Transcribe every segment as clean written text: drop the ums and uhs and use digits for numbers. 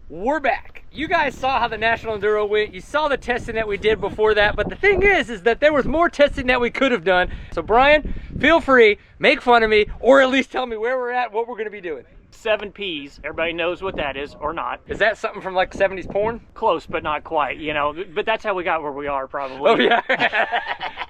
We're back. You guys saw how the National Enduro went. You saw the testing that we did before that, but the thing is that there was more testing that we could have done. So Brian, feel free, make fun of me, or at least tell me where we're at, what we're gonna be doing. 7 Ps, everybody knows what that is, or not. Is that something from like 70s porn? Close, but not quite, you know, but that's how we got where we are probably. Oh yeah.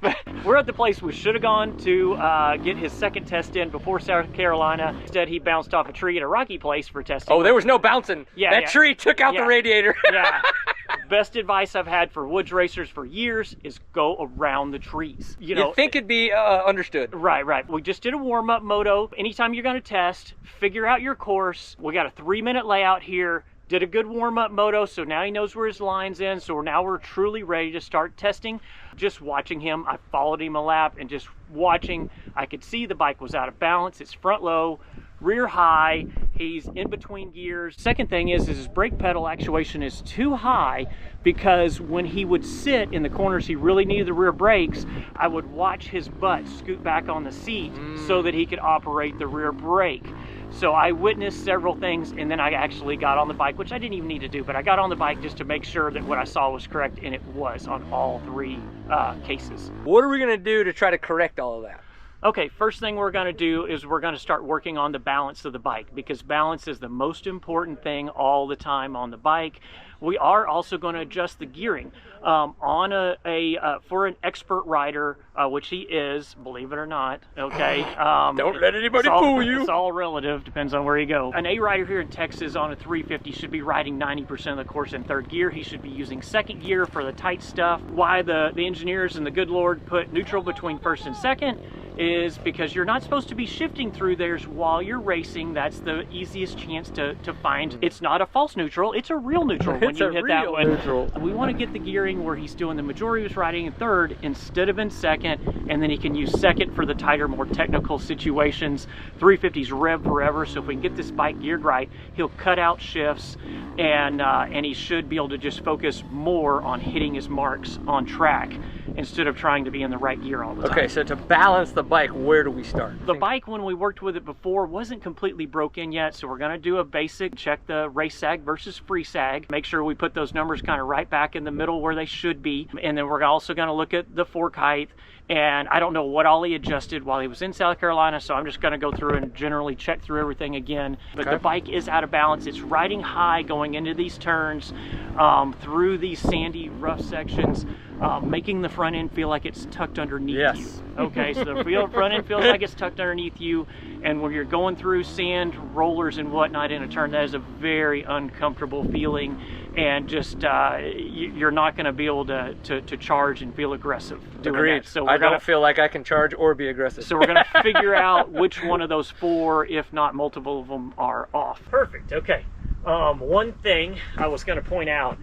But we're at the place we should have gone to get his second test in before South Carolina. Instead, he bounced off a tree at a rocky place for testing. Oh, there was no bouncing. Yeah, that tree took out the radiator. Yeah. Best advice I've had for woods racers for years is go around the trees. You know, you'd think it'd be understood. Right, right. We just did a warm-up moto. Anytime you're going to test, figure out your course. We got a 3-minute layout here. Did a good warm-up moto, so now he knows where his line's in. So now we're truly ready to start testing. Just watching him, I followed him a lap, and just watching, I could see the bike was out of balance. It's front low, rear high. He's in between gears. Second thing is his brake pedal actuation is too high, because when he would sit in the corners he really needed the rear brakes, I would watch his butt scoot back on the seat so that he could operate the rear brake. So I witnessed several things, and then I actually got on the bike, which I didn't even need to do, but I got on the bike just to make sure that what I saw was correct, and it was on all 3 cases. What are we gonna do to try to correct all of that? Okay, first thing we're gonna do is we're gonna start working on the balance of the bike, because balance is the most important thing all the time on the bike. We are also gonna adjust the gearing. For an expert rider, which he is, believe it or not, okay? Don't let anybody fool you. It's all relative, depends on where you go. An A rider here in Texas on a 350 should be riding 90% of the course in 3rd gear. He should be using 2nd gear for the tight stuff. Why the engineers and the good Lord put neutral between 1st and 2nd is because you're not supposed to be shifting through theirs while you're racing. That's the easiest chance to find. It's not a false neutral, it's a real neutral when you hit that one. Neutral. We want to get the gearing where he's doing the majority of his riding in 3rd instead of in 2nd, and then he can use 2nd for the tighter, more technical situations. 350's rev forever, so if we can get this bike geared right, he'll cut out shifts, and he should be able to just focus more on hitting his marks on track instead of trying to be in the right gear all the time. Okay, so to balance the bike, where do we start? The bike, when we worked with it before, wasn't completely broken yet, so we're going to do a basic check the race sag versus free sag. Make sure we put those numbers kind of right back in the middle where they should be. And then we're also going to look at the fork height. And I don't know what all he adjusted while he was in South Carolina, so I'm just going to go through and generally check through everything again. But the bike is out of balance. It's riding high going into these turns, through these sandy, rough sections, making the front end feel like it's tucked underneath you. Okay, so the front end feels like it's tucked underneath you, and when you're going through sand, rollers, and whatnot in a turn, that is a very uncomfortable feeling, and just you're not going to be able to charge and feel aggressive doing Agreed. that. So I don't feel like I can charge or be aggressive. So we're going to figure out which one of those 4, if not multiple of them, are off. Perfect. Okay. One thing I was going to point out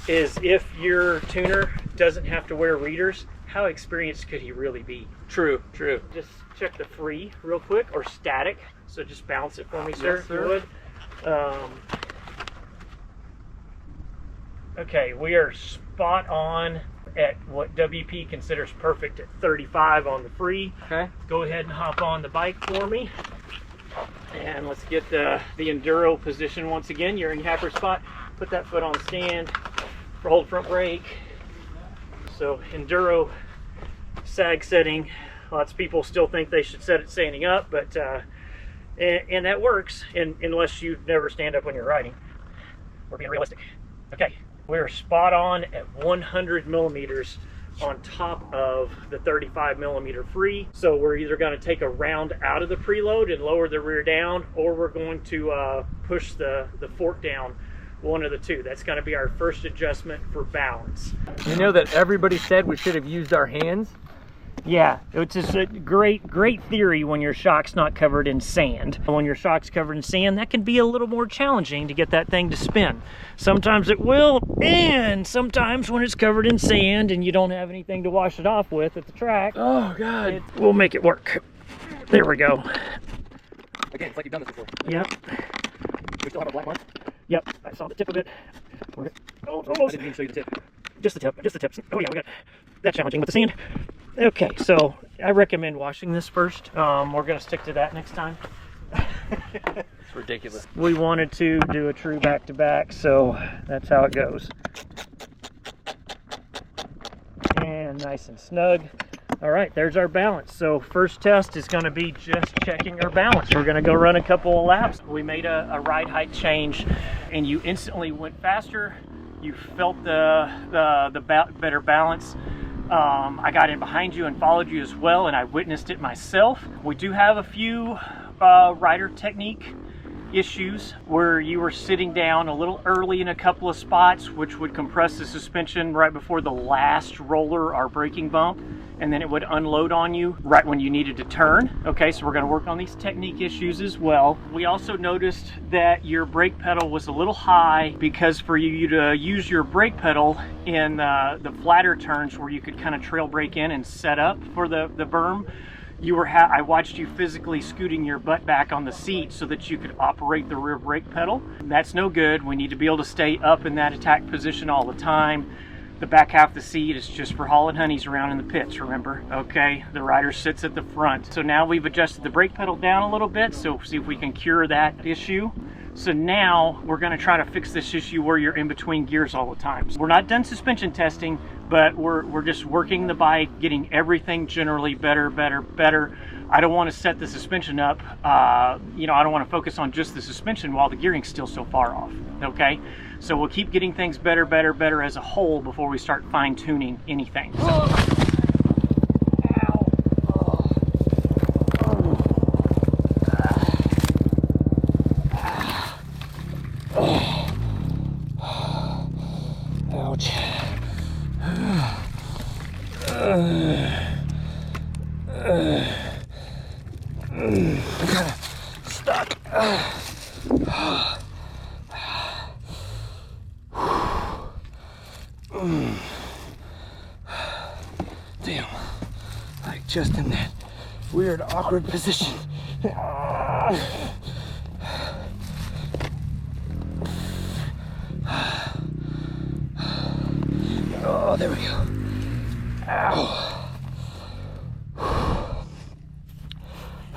is if your tuner doesn't have to wear readers, how experienced could he really be? True, true. Just check the free real quick, or static. So just balance it for me, sir, Yes, sir. if you would. Okay, we are spot on at what WP considers perfect at 35 on the free. Okay. Go ahead and hop on the bike for me. And let's get the enduro position once again. You're in your happy spot. Put that foot on the stand. Hold front brake. So enduro sag setting. Lots of people still think they should set it standing up, but and that works, unless you never stand up when you're riding. We're being realistic. Okay, we're spot on at 100 millimeters on top of the 35 millimeter free. So we're either going to take a round out of the preload and lower the rear down, or we're going to push the fork down. One of the two. That's going to be our first adjustment for balance. You know that everybody said we should have used our hands? Yeah, it's just a great theory when your shock's not covered in sand. When your shock's covered in sand, that can be a little more challenging to get that thing to spin. Sometimes it will, and sometimes when it's covered in sand and you don't have anything to wash it off with at the track, oh God, we'll make it work. There we go. Again, it's like you've done this before. Yep. We still have a black mark? Yep, I saw the tip of it. Oh, almost. I didn't even show you the tip. Just the tip, just the tips. Oh yeah, we got that challenging with the sand. Okay, so I recommend washing this first. We're gonna stick to that next time. It's ridiculous. We wanted to do a true back-to-back, so that's how it goes. And nice and snug. All right, there's our balance. So first test is going to be just checking our balance. We're going to go run a couple of laps. We made a ride height change, and you instantly went faster. You felt the better balance. I got in behind you and followed you as well, and I witnessed it myself. We do have a few rider technique issues where you were sitting down a little early in a couple of spots, which would compress the suspension right before the last roller or braking bump, and then it would unload on you right when you needed to turn. Okay, so we're going to work on these technique issues as well. We also noticed that your brake pedal was a little high, because for you to use your brake pedal in the flatter turns where you could kind of trail brake in and set up for the berm, I watched you physically scooting your butt back on the seat so that you could operate the rear brake pedal. That's no good. We need to be able to stay up in that attack position all the time. The back half of the seat is just for hauling honeys around in the pits, remember? Okay, the rider sits at the front. So now we've adjusted the brake pedal down a little bit, so see if we can cure that issue. So now we're going to try to fix this issue where you're in between gears all the time. So we're not done suspension testing, but we're just working the bike, getting everything generally better. I don't want to set the suspension up, I don't want to focus on just the suspension while the gearing's still so far off, okay? So we'll keep getting things better as a whole before we start fine-tuning anything. So. Ouch. I'm kind of stuck. Damn, like just in that weird, awkward position. Oh, there we go. Ow.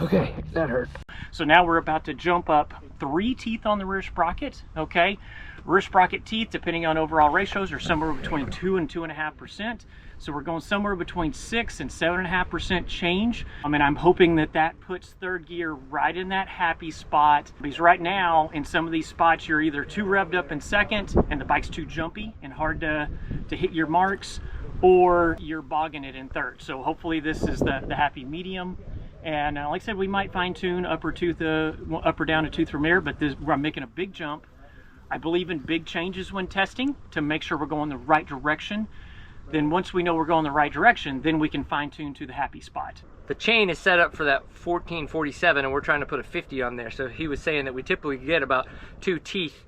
Okay, that hurt. So now we're about to jump up 3 teeth on the rear sprocket, okay? Rear sprocket teeth, depending on overall ratios, are somewhere between 2 and 2.5%. So we're going somewhere between 6 and 7.5% change. And I'm hoping that that puts third gear right in that happy spot. Because right now, in some of these spots, you're either too revved up in second and the bike's too jumpy and hard to hit your marks, or you're bogging it in third. So hopefully this is the happy medium. And like I said, we might fine tune up or down a tooth from there, but I'm making a big jump. I believe in big changes when testing to make sure we're going the right direction. Then once we know we're going the right direction, then we can fine tune to the happy spot. The chain is set up for that 1447 and we're trying to put a 50 on there. So he was saying that we typically get about 2 teeth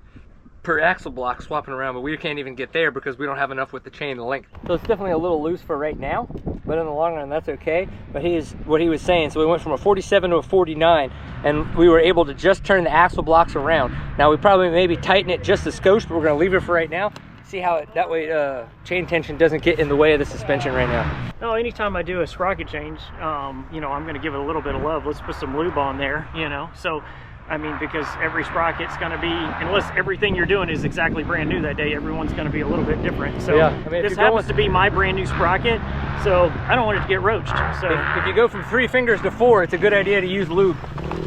per axle block swapping around, but we can't even get there because we don't have enough with the chain length. So it's definitely a little loose for right now, but in the long run that's okay. But what he was saying, so we went from a 47 to a 49 and we were able to just turn the axle blocks around. Now we probably maybe tighten it just a skosh, but we're gonna leave it for right now. See how that way chain tension doesn't get in the way of the suspension right now. No, anytime I do a sprocket change, I'm gonna give it a little bit of love. Let's put some lube on there, So, I mean, because every sprocket's gonna be, unless everything you're doing is exactly brand new that day, everyone's gonna be a little bit different. So yeah, I mean, this happens to be my brand new sprocket, so I don't want it to get roached. So if you go from 3 fingers to 4, it's a good idea to use lube.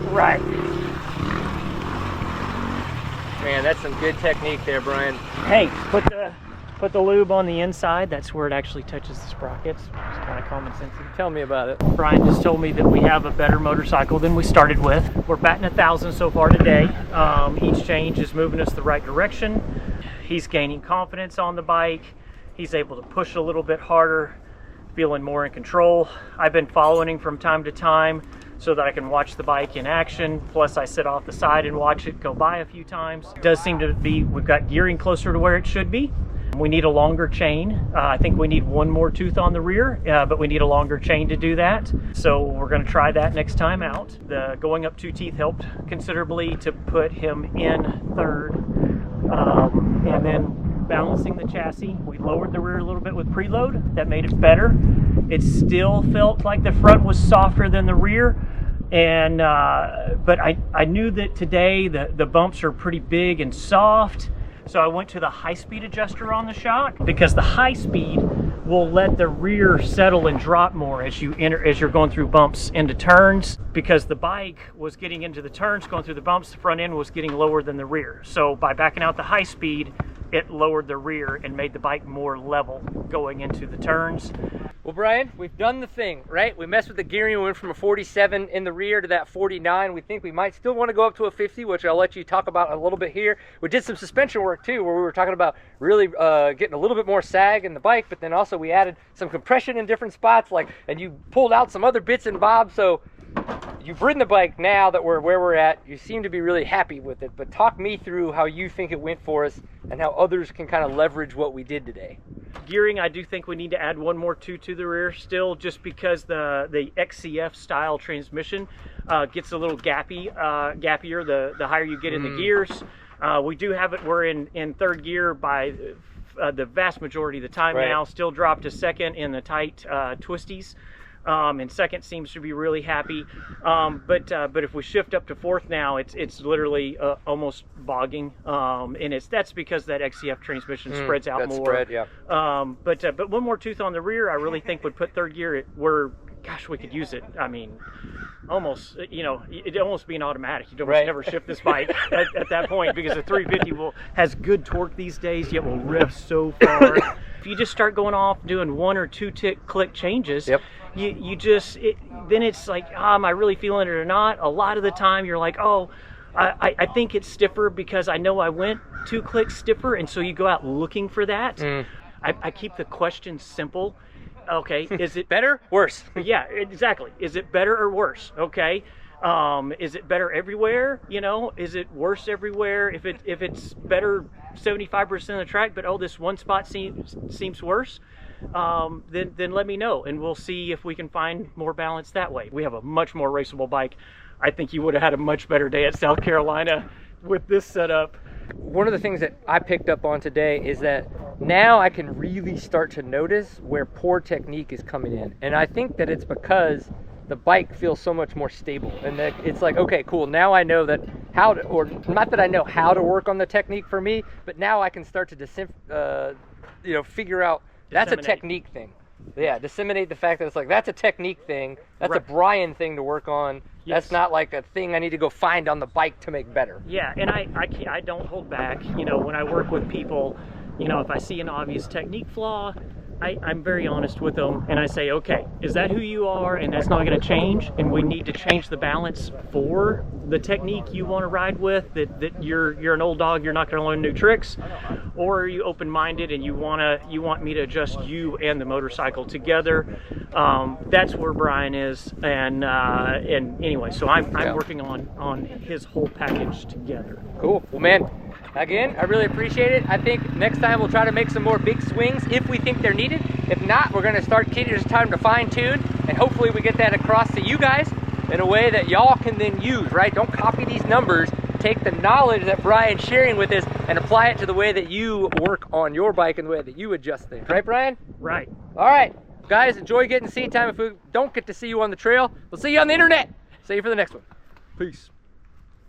Right. Man, that's some good technique there, Brian. Hey, put the lube on the inside. That's where it actually touches the sprockets. It's kind of common sense. Tell me about it. Brian just told me that we have a better motorcycle than we started with. We're batting 1,000 so far today. Each change is moving us the right direction. He's gaining confidence on the bike. He's able to push a little bit harder, feeling more in control. I've been following him from time to time so that I can watch the bike in action. Plus I sit off the side and watch it go by a few times. It does seem to be, we've got gearing closer to where it should be. We need a longer chain. I think we need 1 more tooth on the rear, but we need a longer chain to do that. So we're gonna try that next time out. The going up 2 teeth helped considerably to put him in third. And then balancing the chassis, we lowered the rear a little bit with preload. That made it better. It still felt like the front was softer than the rear, And but I knew that today the bumps are pretty big and soft, so I went to the high-speed adjuster on the shock, because the high speed will let the rear settle and drop more as you're going through bumps into turns. Because the bike was getting into the turns, going through the bumps, the front end was getting lower than the rear. So by backing out the high speed, it lowered the rear and made the bike more level going into the turns. Well, Brian, we've done the thing, right? We messed with the gearing. We went from a 47 in the rear to that 49. We think we might still want to go up to a 50, which I'll let you talk about a little bit here. We did some suspension work too, where we were talking about really getting a little bit more sag in the bike, but then also we added some compression in different spots, and you pulled out some other bits and bobs. So you've ridden the bike now that we're where we're at. You seem to be really happy with it, but talk me through how you think it went for us and how others can kind of leverage what we did today. Gearing, I do think we need to add one more two to the rear still, just because the XCF style transmission gets a little gappier the higher you get in the gears. We do have it, we're in third gear by the vast majority of the time now, still drop to second in the tight twisties. And second seems to be really happy, but if we shift up to fourth now, it's literally almost bogging, and that's because that XCF transmission spreads out more. But one more tooth on the rear, I really think would put third gear where, gosh, we could use it. I mean, almost, it'd almost be an automatic. You'd almost never shift this bike at that point, because the 350 has good torque these days, yet will riff so far. If you just start going off doing 1 or 2 click changes, then it's like, am I really feeling it or not? A lot of the time you're like, oh, I think it's stiffer because I know I went 2 clicks stiffer, and so you go out looking for that. I keep the question simple. Okay, is it better, worse? Yeah, exactly. Is it better or worse? Okay. Is it better everywhere? Is it worse everywhere? If it's better 75% of the track, but this one spot seems worse, then let me know, and we'll see if we can find more balance that way. We have a much more raceable bike. I think you would have had a much better day at South Carolina with this setup. One of the things that I picked up on today is that now I can really start to notice where poor technique is coming in, and I think that it's because the bike feels so much more stable, and that it's like, okay, cool, now I know that or not that I know how to work on the technique for me, but now I can start to figure out that's a technique thing. Yeah, disseminate the fact that it's like, that's a technique thing, that's a Brian thing to work on. That's not like a thing I need to go find on the bike to make better. Yeah, and I don't hold back. When I work with people, if I see an obvious technique flaw, I'm very honest with them, and I say, okay, is that who you are, and that's not going to change, and we need to change the balance for the technique you want to ride with, that you're an old dog, you're not going to learn new tricks, or are you open-minded and you want me to adjust you and the motorcycle together? That's where Brian is, and anyway, so I'm working on his whole package together. Cool. Well, man, again, I really appreciate it. I think next time we'll try to make some more big swings if we think they're needed. If not, we're going to start taking this time to fine tune, and hopefully we get that across to you guys in a way that y'all can then use, right? Don't copy these numbers. Take the knowledge that Brian's sharing with us and apply it to the way that you work on your bike and the way that you adjust things. Right, Brian? Right. All right. Guys, enjoy getting seat time. If we don't get to see you on the trail, we'll see you on the internet. See you for the next one. Peace.